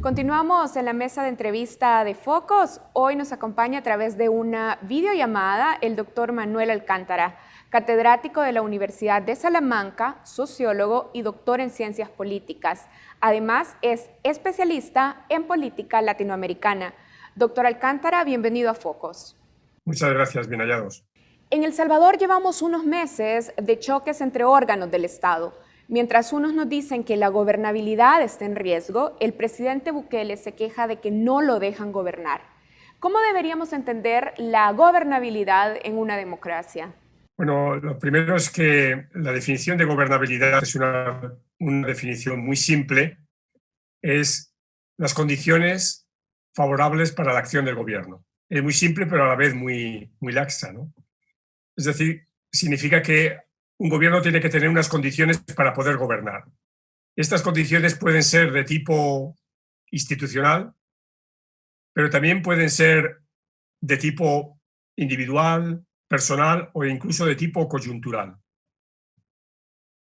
Continuamos en la mesa de entrevista de Focos. Hoy nos acompaña a través de una videollamada el doctor Manuel Alcántara, catedrático de la Universidad de Salamanca, sociólogo y doctor en ciencias políticas. Además, es especialista en política latinoamericana. Doctor Alcántara, bienvenido a Focos. Muchas gracias, bien hallados. En El Salvador llevamos unos meses de choques entre órganos del Estado. Mientras unos nos dicen que la gobernabilidad está en riesgo, el presidente Bukele se queja de que no lo dejan gobernar. ¿Cómo deberíamos entender la gobernabilidad en una democracia? Bueno, lo primero es que la definición de gobernabilidad es una definición muy simple. Es las condiciones favorables para la acción del gobierno. Es muy simple, pero a la vez muy laxa, ¿no? Es decir, significa que un gobierno tiene que tener unas condiciones para poder gobernar. Estas condiciones pueden ser de tipo institucional, pero también pueden ser de tipo individual, personal o incluso de tipo coyuntural.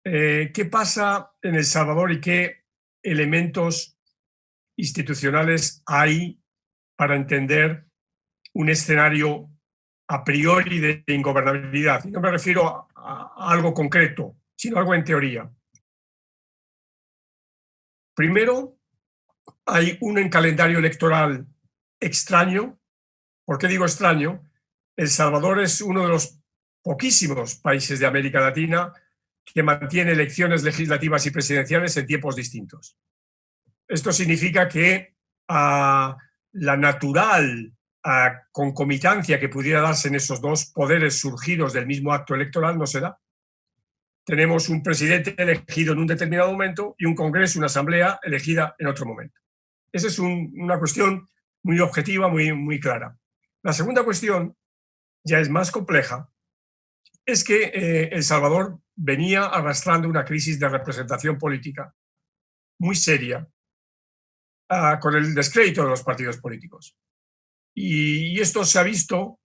¿Qué pasa en El Salvador y qué elementos institucionales hay para entender un escenario a priori de ingobernabilidad? Y no me refiero a algo concreto, sino algo en teoría. Primero, hay un calendario electoral extraño. ¿Por qué digo extraño? El Salvador es uno de los poquísimos países de América Latina que mantiene elecciones legislativas y presidenciales en tiempos distintos. Esto significa que la natural concomitancia que pudiera darse en esos dos poderes surgidos del mismo acto electoral no se da. Tenemos un presidente elegido en un determinado momento y un congreso, una asamblea elegida en otro momento. Esa es una cuestión muy objetiva, muy clara. La segunda cuestión, ya es más compleja, es que El Salvador venía arrastrando una crisis de representación política muy seria con el descrédito de los partidos políticos. Y esto se ha visto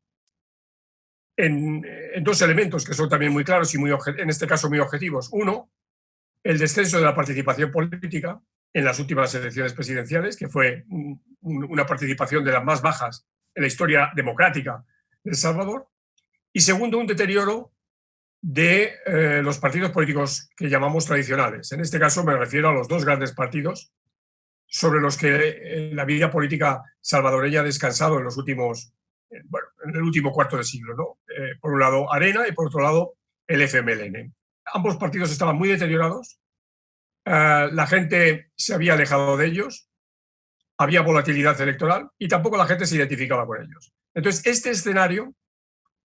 en dos elementos que son también muy claros y en este caso muy objetivos. Uno, el descenso de la participación política en las últimas elecciones presidenciales, que fue una participación de las más bajas en la historia democrática de El Salvador. Y segundo, un deterioro de los partidos políticos que llamamos tradicionales. En este caso me refiero a los dos grandes partidos sobre los que la vida política salvadoreña ha descansado en los últimos, en el último cuarto de siglo, ¿no? Por un lado Arena y por otro lado el FMLN. Ambos partidos estaban muy deteriorados, la gente se había alejado de ellos, había volatilidad electoral y tampoco la gente se identificaba con ellos. Entonces,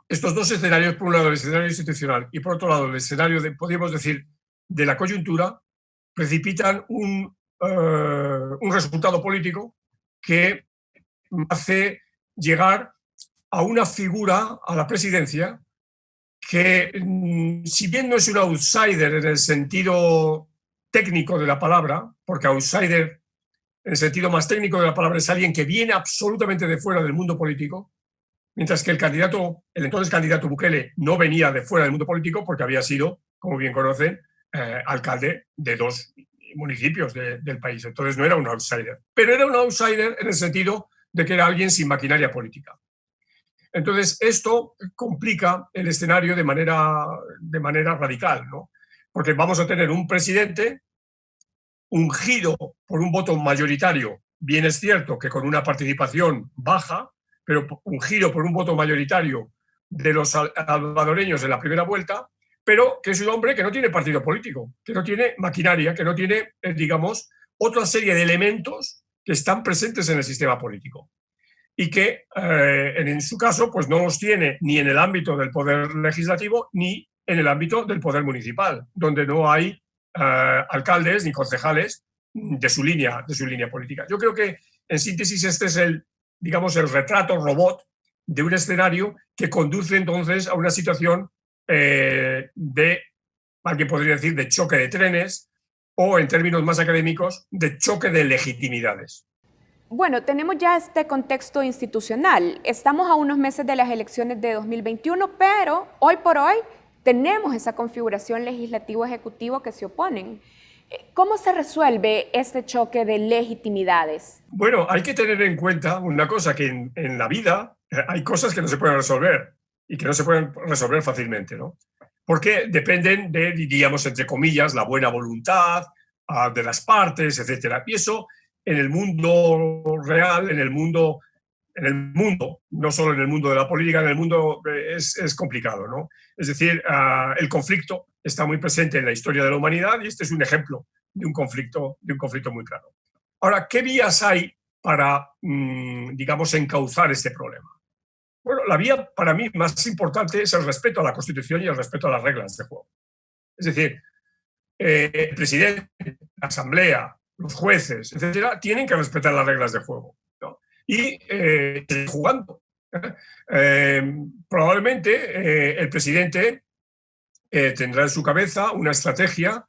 estos dos escenarios, por un lado el escenario institucional y por otro lado el escenario, podríamos decir, de la coyuntura, precipitan un resultado político que hace llegar a una figura, a la presidencia, que si bien no es un outsider en el sentido técnico de la palabra, porque outsider en el sentido más técnico de la palabra es alguien que viene absolutamente de fuera del mundo político, mientras que el entonces candidato Bukele no venía de fuera del mundo político porque había sido, como bien conocen, alcalde de dos municipios del país. Entonces no era un outsider, pero era un outsider en el sentido de que era alguien sin maquinaria política. Entonces esto complica el escenario de manera radical, ¿no? Porque vamos a tener un presidente ungido por un voto mayoritario, bien es cierto que con una participación baja, pero ungido por un voto mayoritario de los salvadoreños en la primera vuelta, pero que es un hombre que no tiene partido político, que no tiene maquinaria, que no tiene, digamos, otra serie de elementos que están presentes en el sistema político y que en su caso pues no los tiene ni en el ámbito del poder legislativo ni en el ámbito del poder municipal, donde no hay alcaldes ni concejales de su línea política. Yo creo que, en síntesis, este es el retrato robot de un escenario que conduce entonces a una situación alguien podría decir, de choque de trenes o, en términos más académicos, de choque de legitimidades. Bueno, tenemos ya este contexto institucional. Estamos a unos meses de las elecciones de 2021, pero hoy por hoy tenemos esa configuración legislativo-ejecutivo que se oponen. ¿Cómo se resuelve este choque de legitimidades? Bueno, hay que tener en cuenta una cosa, que en la vida hay cosas que no se pueden resolver y que no se pueden resolver fácilmente, ¿no? Porque dependen de, diríamos, entre comillas, la buena voluntad de las partes, etcétera. Y eso en el mundo real, en el mundo, no solo en el mundo de la política, en el mundo es complicado, ¿no? Es decir, el conflicto está muy presente en la historia de la humanidad y este es un ejemplo de un conflicto muy claro. Ahora, ¿qué vías hay para, digamos, encauzar este problema? Bueno, la vía para mí más importante es el respeto a la Constitución y el respeto a las reglas de juego. Es decir, el presidente, la Asamblea, los jueces, etcétera, tienen que respetar las reglas de juego, ¿no? Y seguir jugando. Probablemente el presidente tendrá en su cabeza una estrategia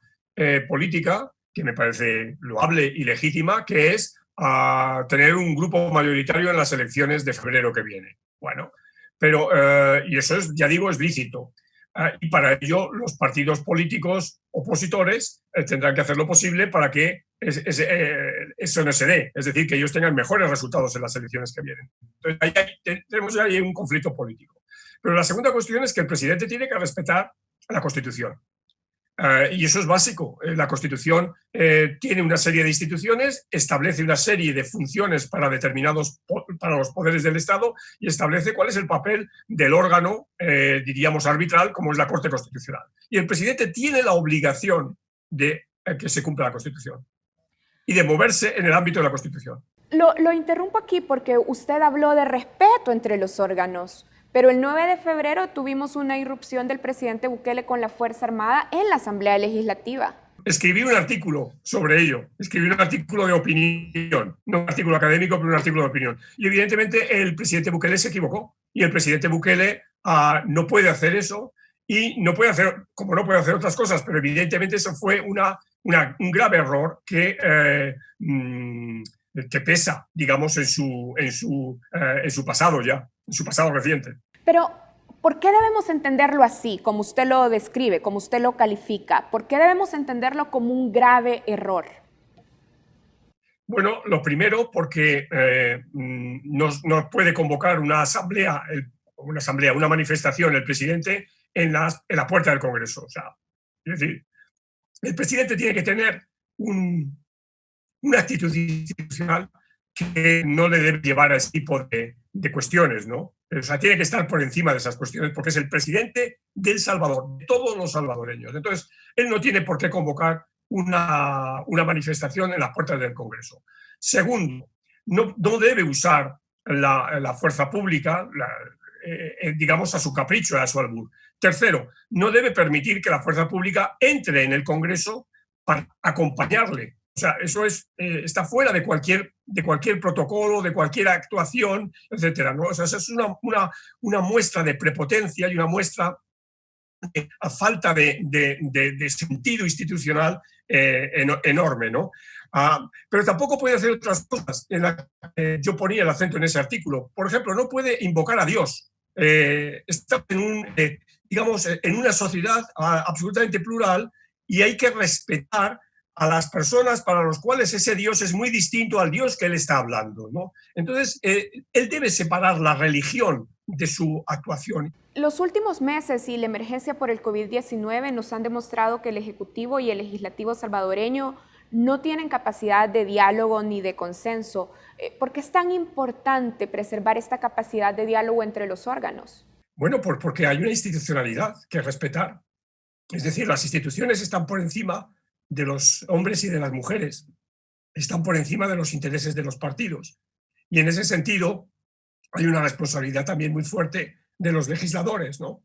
política que me parece loable y legítima, que es tener un grupo mayoritario en las elecciones de febrero que viene. Bueno, pero, y eso es, ya digo, es lícito. Y para ello los partidos políticos opositores tendrán que hacer lo posible para que eso no se dé, es decir, que ellos tengan mejores resultados en las elecciones que vienen. Entonces, tenemos ahí un conflicto político. Pero la segunda cuestión es que el presidente tiene que respetar la Constitución. Y eso es básico. La Constitución tiene una serie de instituciones, establece una serie de funciones para para los poderes del Estado y establece cuál es el papel del órgano, diríamos, arbitral, como es la Corte Constitucional. Y el presidente tiene la obligación de que se cumpla la Constitución y de moverse en el ámbito de la Constitución. Lo interrumpo aquí porque usted habló de respeto entre los órganos. Pero el 9 de febrero tuvimos una irrupción del presidente Bukele con la Fuerza Armada en la Asamblea Legislativa. Escribí un artículo sobre ello, escribí un artículo de opinión, no un artículo académico, pero un artículo de opinión. Y evidentemente el presidente Bukele se equivocó y el presidente Bukele no puede hacer eso y no puede hacer, como no puede hacer otras cosas, pero evidentemente eso fue un grave error que pesa, digamos, en su pasado ya, en su pasado reciente. Pero, ¿por qué debemos entenderlo así, como usted lo describe, como usted lo califica? ¿Por qué debemos entenderlo como un grave error? Bueno, lo primero, porque no puede convocar una manifestación el presidente en la puerta del Congreso. O sea, es decir, el presidente tiene que tener una actitud institucional que no le debe llevar a ese tipo de cuestiones, ¿no? O sea, tiene que estar por encima de esas cuestiones porque es el presidente del Salvador, de todos los salvadoreños. Entonces, él no tiene por qué convocar una manifestación en las puertas del Congreso. Segundo, no debe usar la fuerza pública, digamos, a su capricho, a su albur. Tercero, no debe permitir que la fuerza pública entre en el Congreso para acompañarle. O sea, eso está fuera de cualquier protocolo, de cualquier actuación, etcétera, ¿no? O sea, eso es una muestra de prepotencia y una muestra de falta de sentido institucional enorme, ¿no? Pero tampoco puede hacer otras cosas. Yo ponía el acento en ese artículo. Por ejemplo, no puede invocar a Dios. Está digamos, en una sociedad absolutamente plural y hay que respetar a las personas para los cuales ese Dios es muy distinto al Dios que él está hablando, ¿no? Entonces, él debe separar la religión de su actuación. Los últimos meses y la emergencia por el COVID-19 nos han demostrado que el Ejecutivo y el Legislativo salvadoreño no tienen capacidad de diálogo ni de consenso. ¿Por qué es tan importante preservar esta capacidad de diálogo entre los órganos? Bueno, porque hay una institucionalidad que respetar. Es decir, las instituciones están por encima de los hombres y de las mujeres, están por encima de los intereses de los partidos. Y en ese sentido hay una responsabilidad también muy fuerte de los legisladores, ¿no?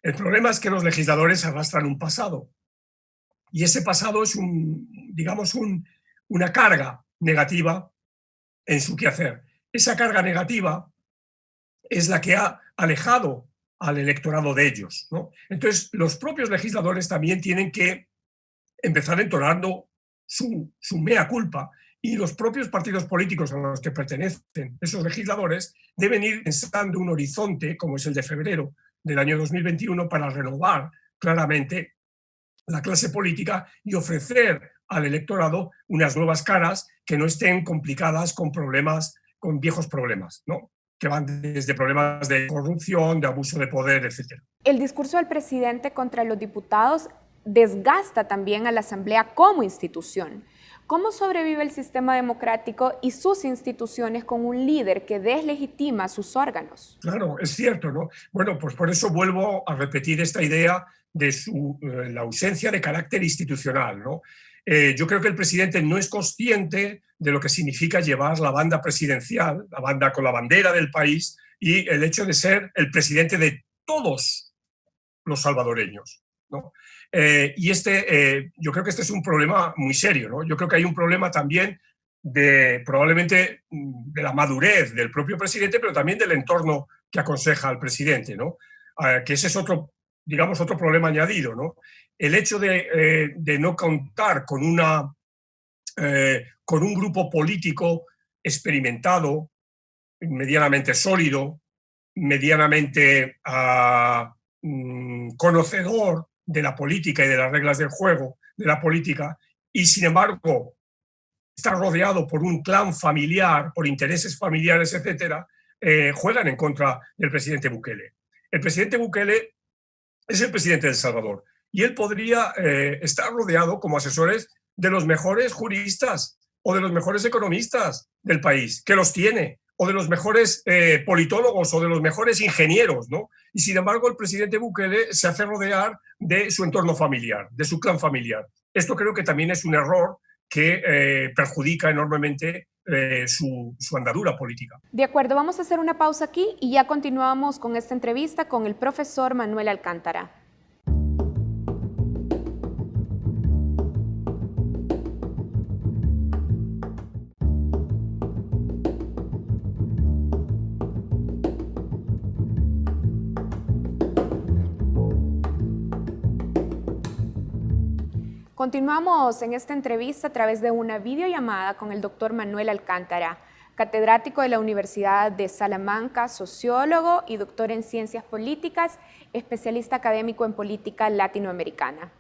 El problema es que los legisladores arrastran un pasado y ese pasado es digamos, una carga negativa en su quehacer. Esa carga negativa es la que ha alejado al electorado de ellos, ¿no? Entonces, los propios legisladores también tienen que empezar entonando su mea culpa y los propios partidos políticos a los que pertenecen esos legisladores deben ir pensando un horizonte, como es el de febrero del año 2021, para renovar claramente la clase política y ofrecer al electorado unas nuevas caras que no estén complicadas con problemas, con viejos problemas, ¿no? Que van desde problemas de corrupción, de abuso de poder, etc. El discurso del presidente contra los diputados desgasta también a la Asamblea como institución. ¿Cómo sobrevive el sistema democrático y sus instituciones con un líder que deslegitima sus órganos? Claro, es cierto, ¿no? Bueno, pues por eso vuelvo a repetir esta idea de la ausencia de carácter institucional, ¿no? Yo creo que el presidente no es consciente de lo que significa llevar la banda presidencial, la banda con la bandera del país, y el hecho de ser el presidente de todos los salvadoreños, ¿no? Yo creo que este es un problema muy serio, ¿no? Yo creo que hay un problema también probablemente de la madurez del propio presidente, pero también del entorno que aconseja al presidente, ¿no? Que ese es otro, digamos, otro problema añadido, ¿no? El hecho de no contar con con un grupo político experimentado, medianamente sólido, medianamente conocedor de la política y de las reglas del juego de la política, y sin embargo está rodeado por un clan familiar, por intereses familiares, etcétera, juegan en contra del presidente Bukele. El presidente Bukele es el presidente de El Salvador y él podría estar rodeado como asesores de los mejores juristas o de los mejores economistas del país, que los tiene, o de los mejores politólogos o de los mejores ingenieros, ¿no? Y sin embargo el presidente Bukele se hace rodear de su entorno familiar, de su clan familiar. Esto creo que también es un error que perjudica enormemente su andadura política. De acuerdo, vamos a hacer una pausa aquí y ya continuamos con esta entrevista con el profesor Manuel Alcántara. Continuamos en esta entrevista a través de una videollamada con el doctor Manuel Alcántara, catedrático de la Universidad de Salamanca, sociólogo y doctor en ciencias políticas, especialista académico en política latinoamericana.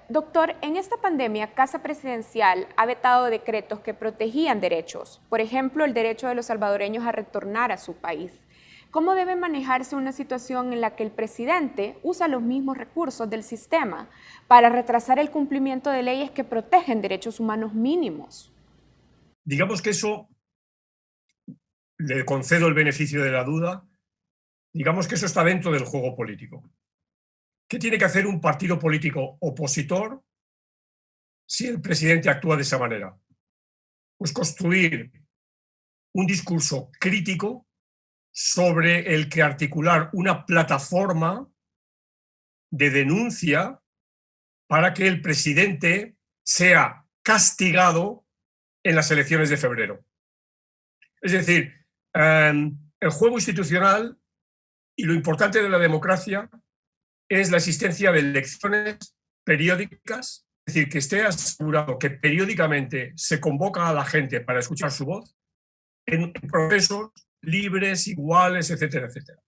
Doctor, en esta pandemia, Casa Presidencial ha vetado decretos que protegían derechos, por ejemplo, el derecho de los salvadoreños a retornar a su país. ¿Cómo debe manejarse una situación en la que el presidente usa los mismos recursos del sistema para retrasar el cumplimiento de leyes que protegen derechos humanos mínimos? Digamos que eso, le concedo el beneficio de la duda, digamos que eso está dentro del juego político. ¿Qué tiene que hacer un partido político opositor si el presidente actúa de esa manera? Pues construir un discurso crítico sobre el que articular una plataforma de denuncia para que el presidente sea castigado en las elecciones de febrero. Es decir, el juego institucional y lo importante de la democracia es la existencia de elecciones periódicas, es decir, que esté asegurado que periódicamente se convoca a la gente para escuchar su voz en procesos libres, iguales, etcétera, etcétera.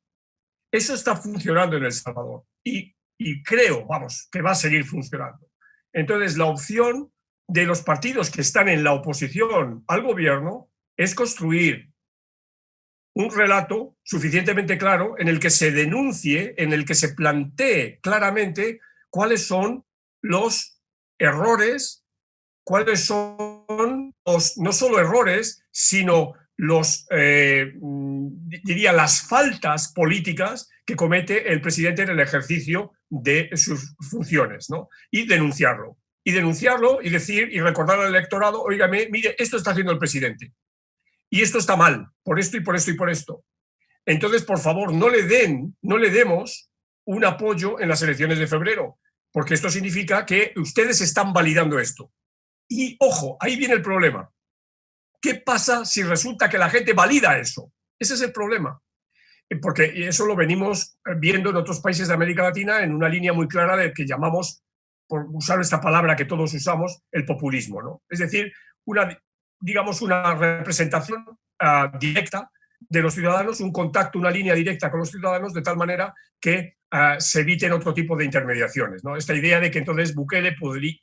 Eso está funcionando en El Salvador y creo, vamos, que va a seguir funcionando. Entonces, la opción de los partidos que están en la oposición al gobierno es construir un relato suficientemente claro en el que se denuncie, en el que se plantee claramente cuáles son los errores, cuáles son los, no solo errores, sino diría, las faltas políticas que comete el presidente en el ejercicio de sus funciones, ¿no? Y denunciarlo. Y denunciarlo y decir y recordar al electorado, óigame, mire, esto está haciendo el presidente. Y esto está mal, por esto y por esto y por esto. Entonces, por favor, no le demos un apoyo en las elecciones de febrero, porque esto significa que ustedes están validando esto. Y, ojo, ahí viene el problema. ¿Qué pasa si resulta que la gente valida eso? Ese es el problema. Porque eso lo venimos viendo en otros países de América Latina en una línea muy clara de que llamamos, por usar esta palabra que todos usamos, el populismo, ¿no? Es decir, digamos una representación directa de los ciudadanos, un contacto, una línea directa con los ciudadanos, de tal manera que se eviten otro tipo de intermediaciones, ¿no? Esta idea de que entonces Bukele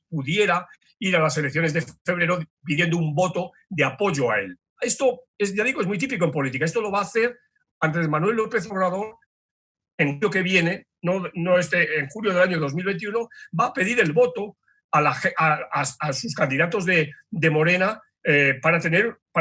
pudiera ir a las elecciones de febrero pidiendo un voto de apoyo a él. Esto, ya digo, es muy típico en política. Esto lo va a hacer Andrés Manuel López Obrador en julio que viene, en julio del año 2021, va a pedir el voto a sus candidatos de Morena para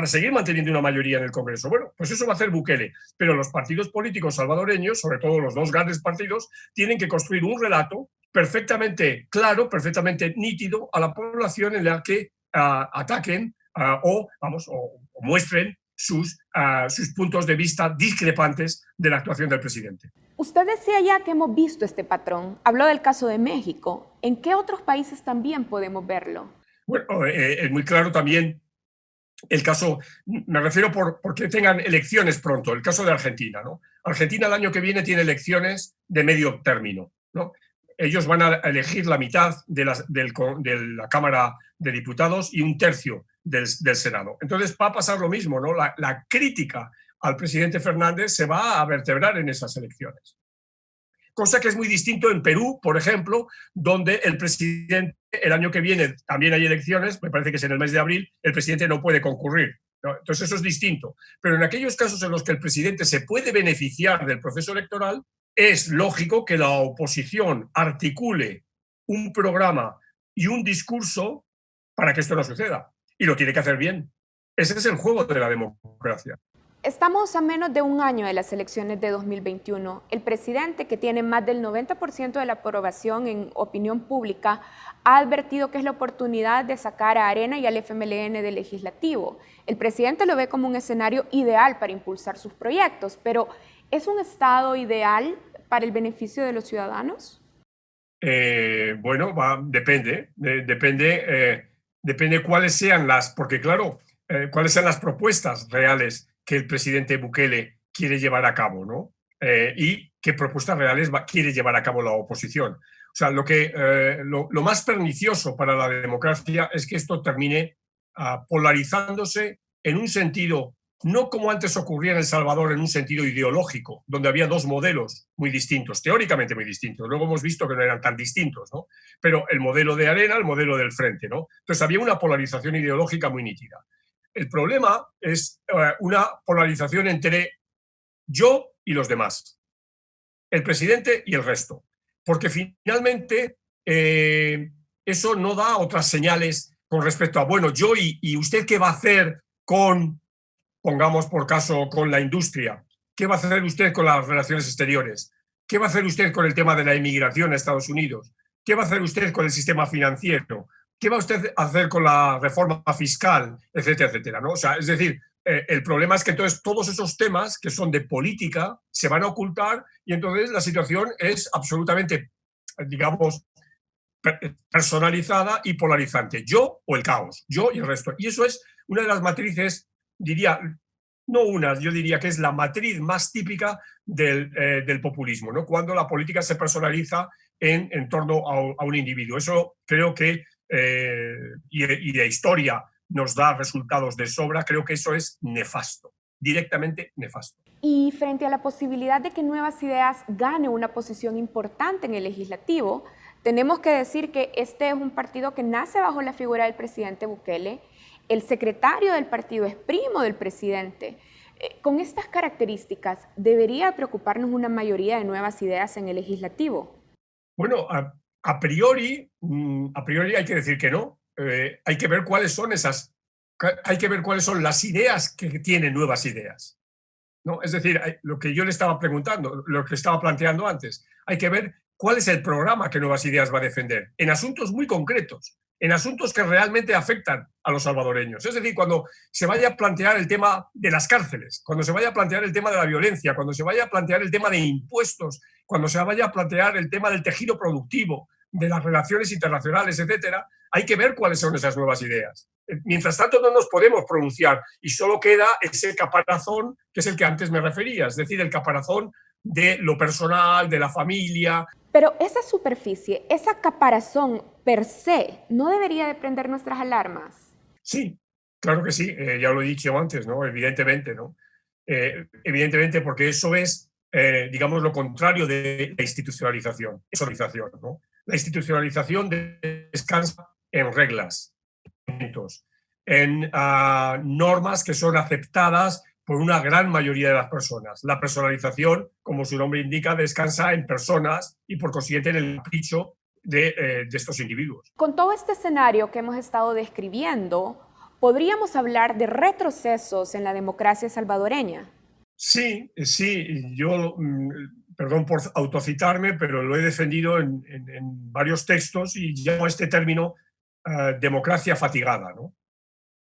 seguir manteniendo una mayoría en el Congreso. Bueno, pues eso va a hacer Bukele, pero los partidos políticos salvadoreños, sobre todo los dos grandes partidos, tienen que construir un relato perfectamente claro, perfectamente nítido a la población en la que ataquen o muestren sus puntos de vista discrepantes de la actuación del presidente. Usted decía ya que hemos visto este patrón. Habló del caso de México. ¿En qué otros países también podemos verlo? Bueno, es muy claro también el caso, me refiero porque tengan elecciones pronto, el caso de Argentina, ¿no? Argentina el año que viene tiene elecciones de medio término, ¿no? Ellos van a elegir la mitad de la Cámara de Diputados y un tercio del Senado. Entonces va a pasar lo mismo, ¿no? La crítica al presidente Fernández se va a vertebrar en esas elecciones. Cosa que es muy distinto en Perú, por ejemplo, donde el presidente, el año que viene también hay elecciones, me parece que es en el mes de abril, el presidente no puede concurrir, ¿no? Entonces eso es distinto. Pero en aquellos casos en los que el presidente se puede beneficiar del proceso electoral, es lógico que la oposición articule un programa y un discurso para que esto no suceda. Y lo tiene que hacer bien. Ese es el juego de la democracia. Estamos a menos de un año de las elecciones de 2021. El presidente, que tiene más del 90% de la aprobación en opinión pública, ha advertido que es la oportunidad de sacar a Arena y al FMLN del legislativo. El presidente lo ve como un escenario ideal para impulsar sus proyectos, pero ¿es un estado ideal para el beneficio de los ciudadanos? Bueno, depende cuáles sean porque claro, cuáles sean las propuestas reales que el presidente Bukele quiere llevar a cabo, ¿no? Y qué propuestas reales quiere llevar a cabo la oposición. O sea, lo más pernicioso para la democracia es que esto termine polarizándose en un sentido, no como antes ocurría en El Salvador, en un sentido ideológico, donde había dos modelos muy distintos, teóricamente muy distintos. Luego hemos visto que no eran tan distintos, ¿no? Pero el modelo de Arena, el modelo del Frente, ¿no? Entonces había una polarización ideológica muy nítida. El problema es una polarización entre yo y los demás, el presidente y el resto, porque finalmente eso no da otras señales con respecto a, bueno, yo y usted qué va a hacer con, pongamos por caso, con la industria, qué va a hacer usted con las relaciones exteriores, qué va a hacer usted con el tema de la inmigración a Estados Unidos, qué va a hacer usted con el sistema financiero, ¿qué va usted a hacer con la reforma fiscal, etcétera, etcétera, ¿no? O sea, es decir, el problema es que entonces todos esos temas que son de política se van a ocultar y entonces la situación es absolutamente, digamos, personalizada y polarizante. Yo o el caos, yo y el resto. Y eso es una de las matrices, diría, yo diría que es la matriz más típica del populismo, ¿no? Cuando la política se personaliza en torno a un individuo. Eso creo que y de historia nos da resultados de sobra, creo que eso es nefasto, directamente nefasto. Y frente a la posibilidad de que Nuevas Ideas gane una posición importante en el legislativo, tenemos que decir que este es un partido que nace bajo la figura del presidente Bukele. El secretario del partido es primo del presidente. Con estas características, ¿debería preocuparnos una mayoría de Nuevas Ideas en el legislativo? Bueno, a priori hay que decir que no. Hay que ver cuáles son las ideas que tienen Nuevas Ideas, ¿no? Es decir, lo que yo le estaba preguntando, lo que estaba planteando antes, hay que ver cuál es el programa que Nuevas Ideas va a defender en asuntos muy concretos, en asuntos que realmente afectan a los salvadoreños. Es decir, cuando se vaya a plantear el tema de las cárceles, cuando se vaya a plantear el tema de la violencia, cuando se vaya a plantear el tema de impuestos, cuando se vaya a plantear el tema del tejido productivo, de las relaciones internacionales, etcétera, hay que ver cuáles son esas nuevas ideas. Mientras tanto, no nos podemos pronunciar y solo queda ese caparazón que es el que antes me refería, es decir, el caparazón de lo personal, de la familia. Pero esa superficie, esa caparazón per se, ¿no debería de prender nuestras alarmas? Sí, claro que sí, ya lo he dicho antes, ¿no? Evidentemente, ¿no? Evidentemente, porque eso es digamos, lo contrario de la institucionalización, ¿no? La institucionalización descansa en reglas, en normas que son aceptadas por una gran mayoría de las personas. La personalización, como su nombre indica, descansa en personas y por consiguiente en el capricho de estos individuos. Con todo este escenario que hemos estado describiendo, ¿podríamos hablar de retrocesos en la democracia salvadoreña? Sí, sí, yo, perdón por autocitarme, pero lo he defendido en varios textos y llamo a este término democracia fatigada, ¿no?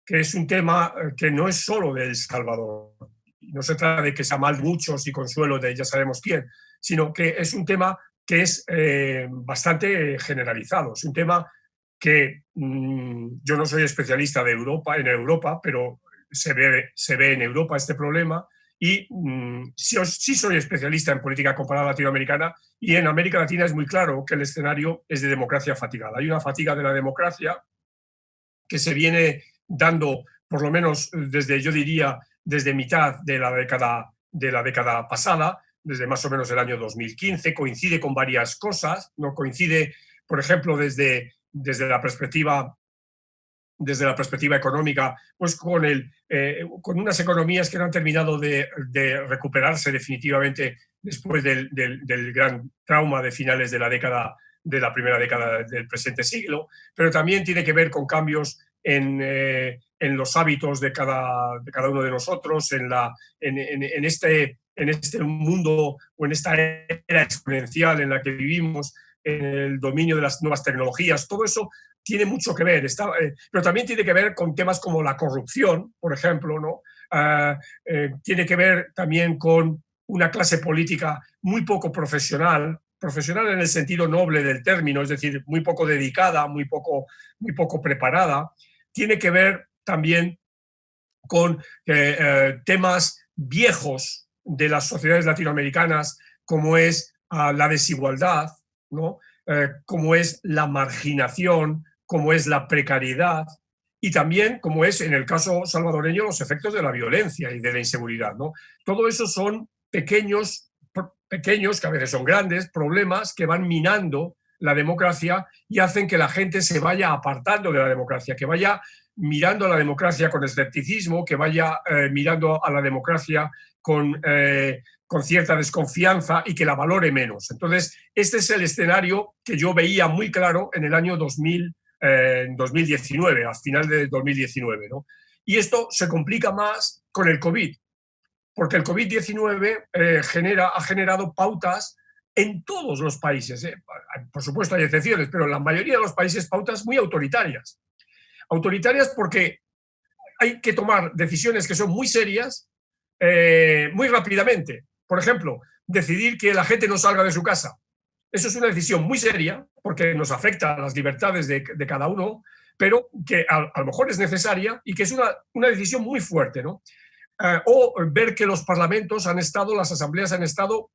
Que es un tema que no es solo de El Salvador. No se trata de que sea mal muchos y consuelo de ya sabemos quién, sino que es un tema que es bastante generalizado. Es un tema que yo no soy especialista de Europa, en Europa, pero se ve en Europa este problema y sí soy especialista en política comparada latinoamericana y en América Latina es muy claro que el escenario es de democracia fatigada. Hay una fatiga de la democracia que se viene dando, por lo menos desde, yo diría, desde mitad de la década pasada, desde más o menos el año 2015, coincide con varias cosas, no coincide, por ejemplo, desde la perspectiva económica, pues con unas economías que no han terminado de recuperarse definitivamente después del gran trauma de finales de la primera década del presente siglo, pero también tiene que ver con cambios en los hábitos de cada uno de nosotros, en este mundo o en esta era exponencial en la que vivimos, en el dominio de las nuevas tecnologías. Todo eso tiene mucho que ver, pero también tiene que ver con temas como la corrupción, por ejemplo, ¿no? Tiene que ver también con una clase política muy poco profesional en el sentido noble del término, es decir, muy poco dedicada, muy poco preparada. Tiene que ver también con temas viejos de las sociedades latinoamericanas, como es la desigualdad, ¿no? Como es la marginación, como es la precariedad y también, como es en el caso salvadoreño, los efectos de la violencia y de la inseguridad, ¿no? Todo eso son pequeños, que a veces son grandes, problemas que van minando la democracia y hacen que la gente se vaya apartando de la democracia, que vaya mirando a la democracia con escepticismo, que vaya mirando a la democracia con cierta desconfianza y que la valore menos. Entonces, este es el escenario que yo veía muy claro en el año 2019, al final de 2019, ¿no? Y esto se complica más con el COVID, porque el COVID-19 ha generado pautas en todos los países. Por supuesto hay excepciones, pero en la mayoría de los países pautas muy autoritarias. Autoritarias porque hay que tomar decisiones que son muy serias muy rápidamente. Por ejemplo, decidir que la gente no salga de su casa. Eso es una decisión muy seria porque nos afecta a las libertades de cada uno, pero que a lo mejor es necesaria y que es una decisión muy fuerte, ¿no? O ver que los parlamentos las asambleas han estado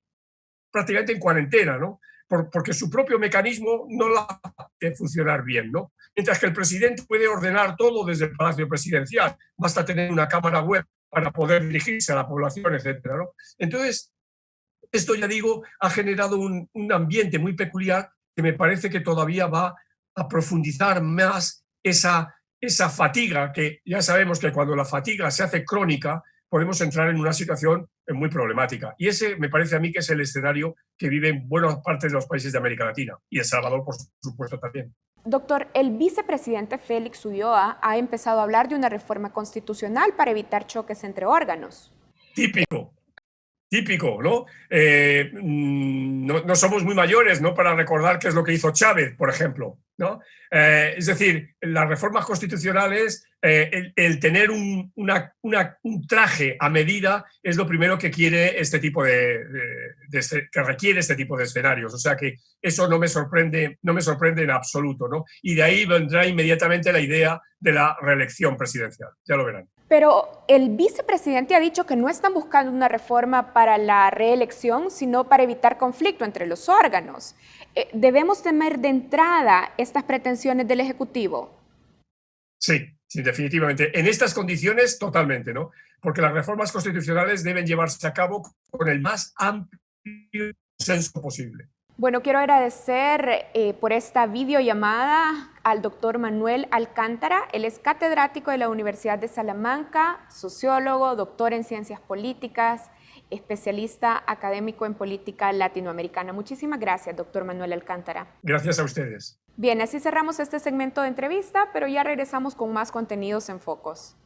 prácticamente en cuarentena, ¿no? Porque su propio mecanismo no la hace funcionar bien, ¿no? Mientras que el presidente puede ordenar todo desde el Palacio Presidencial, basta tener una cámara web para poder dirigirse a la población, etcétera, ¿no? Entonces, esto, ya digo, ha generado un ambiente muy peculiar que me parece que todavía va a profundizar más esa fatiga, que ya sabemos que cuando la fatiga se hace crónica, podemos entrar en una situación muy problemática. Y ese me parece a mí que es el escenario que viven buena parte de los países de América Latina y El Salvador, por supuesto, también. Doctor, el vicepresidente Félix Ulloa ha empezado a hablar de una reforma constitucional para evitar choques entre órganos. Típico, ¿no? No somos muy mayores, ¿no?, para recordar qué es lo que hizo Chávez, por ejemplo, ¿no? Es decir, las reformas constitucionales, el tener un traje a medida es lo primero que quiere este tipo que requiere este tipo de escenarios. O sea que eso no me sorprende en absoluto, ¿no? Y de ahí vendrá inmediatamente la idea de la reelección presidencial. Ya lo verán. Pero el vicepresidente ha dicho que no están buscando una reforma para la reelección, sino para evitar conflicto entre los órganos. ¿Debemos temer de entrada estas pretensiones del Ejecutivo? Sí, definitivamente. En estas condiciones, totalmente, ¿no? Porque las reformas constitucionales deben llevarse a cabo con el más amplio consenso posible. Bueno, quiero agradecer por esta videollamada al doctor Manuel Alcántara. Él es catedrático de la Universidad de Salamanca, sociólogo, doctor en ciencias políticas, especialista académico en política latinoamericana. Muchísimas gracias, doctor Manuel Alcántara. Gracias a ustedes. Bien, así cerramos este segmento de entrevista, pero ya regresamos con más contenidos en Focos.